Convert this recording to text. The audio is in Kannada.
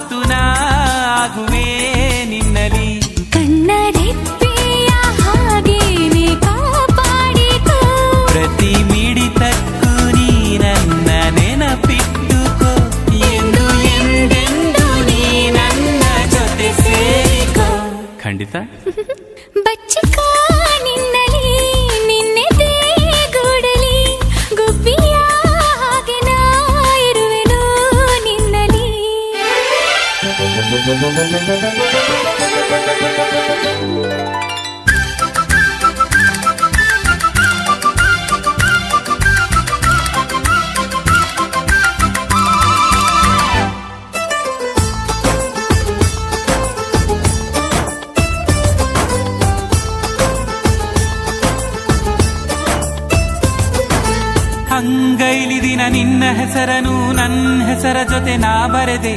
ಹೊತ್ತು ನಾಗುವೆ ನಿನ್ನಲಿ. ಕಣ್ಣರೆಪ್ಪೆಯ ಹಾಗೇನೆ ಕಾಪಾಡಿಕೋ, ಪ್ರತಿ ಮಿಡಿತಕ್ಕೂ ನೀ ನನ್ನ ನೆನಪಿಟ್ಟುಕೋ, ಎಂದು ಎಂದೆಂದು ನೀ ನನ್ನ ಜೊತೆ ಸೇರಿಕೋ. ಖಂಡಿತ ಬಚ್ಚಿಕೋ ನಿನ್ನಲಿ, ನಿನ್ನೆದೆ ಗೂಡಲಿ, ಗುಬ್ಬಿಯ ಹಾಗೆ ನಾ ಇರುವೆನು ನಿನ್ನಲಿ. ಅಂಗೈಲಿ ದಿನ ನಿನ್ನ ಹೆಸರನು ನನ್ನ ಹೆಸರ ಜೊತೆ ನಾ ಬರೆದೆ.